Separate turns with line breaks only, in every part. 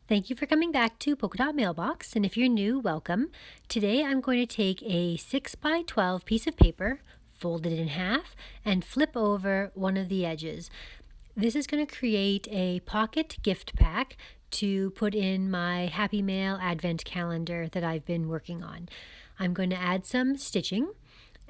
Thank you for coming back to Polka Dot Mailbox, and if you're new, welcome. Today I'm going to take a 6 by 12 piece of paper, fold it in half, and flip over one of the edges. This is going to create a pocket gift pack to put in my Happy Mail Advent calendar that I've been working on. I'm going to add some stitching,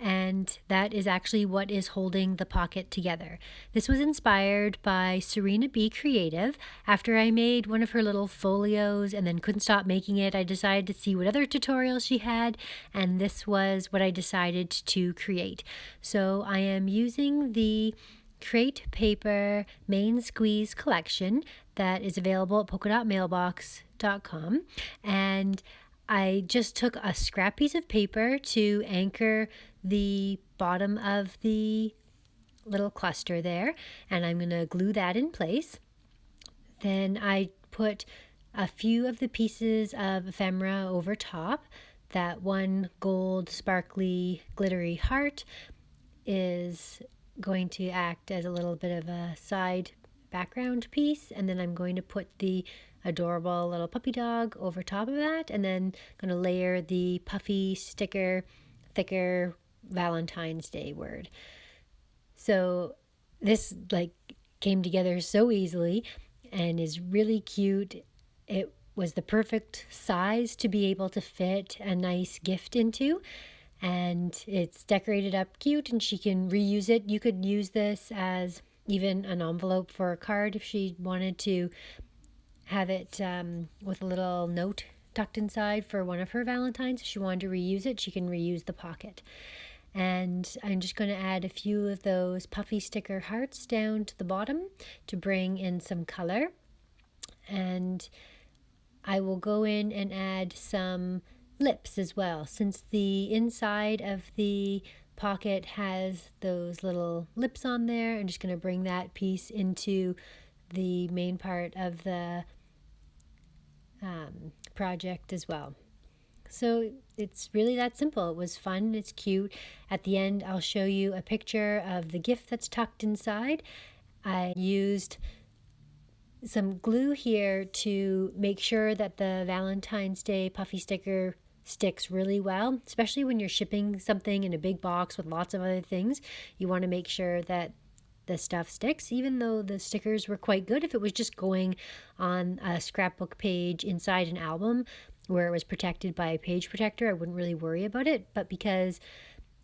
and that is actually what is holding the pocket together. This was inspired by Serena Be Creative. After I made one of her little folios and then couldn't stop making it, I decided to see what other tutorials she had, and this was what I decided to create. So I am using the Crate Paper Main Squeeze collection that is available at polkadotmailbox.com, and I just took a scrap piece of paper to anchor the bottom of the little cluster there, and I'm going to glue that in place. Then I put a few of the pieces of ephemera over top. That one gold sparkly glittery heart is going to act as a little bit of a side background piece, and then I'm going to put the adorable little puppy dog over top of that, and then I'm going to layer the Puffy sticker, thicker Valentine's Day word. So this came together so easily and is really cute. It was the perfect size to be able to fit a nice gift into, and it's decorated up cute and she can reuse it. You could use this as even an envelope for a card if she wanted to have it with a little note tucked inside for one of her Valentines. If she wanted to reuse it, she can reuse the pocket. And I'm just going to add a few of those puffy sticker hearts down to the bottom to bring in some color. And I will go in and add some lips as well, since the inside of the pocket has those little lips on there. I'm just going to bring that piece into the main part of the project as well. So it's really that simple. It was fun, it's cute. At the end I'll show you a picture of the gift that's tucked inside. I used some glue here to make sure that the Valentine's Day puffy sticker sticks really well, especially when you're shipping something in a big box with lots of other things. You want to make sure that the stuff sticks, even though the stickers were quite good. If it was just going on a scrapbook page inside an album where it was protected by a page protector, I wouldn't really worry about it. But because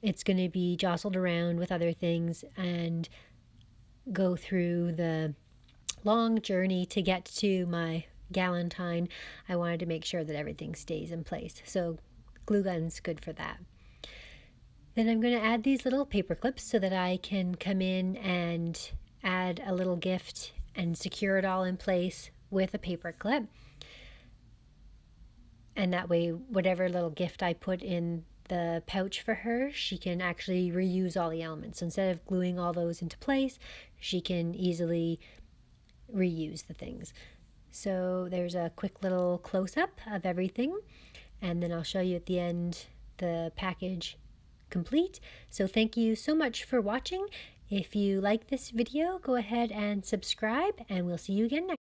it's going to be jostled around with other things and go through the long journey to get to my Galentine, I wanted to make sure that everything stays in place. So glue gun's good for that. Then I'm going to add these little paper clips so that I can come in and add a little gift and secure it all in place with a paper clip. And that way, whatever little gift I put in the pouch for her, she can actually reuse all the elements. So instead of gluing all those into place, she can easily reuse the things. So there's a quick little close-up of everything, and then I'll show you at the end the package complete. So thank you so much for watching. If you like this video, go ahead and subscribe, and we'll see you again next time.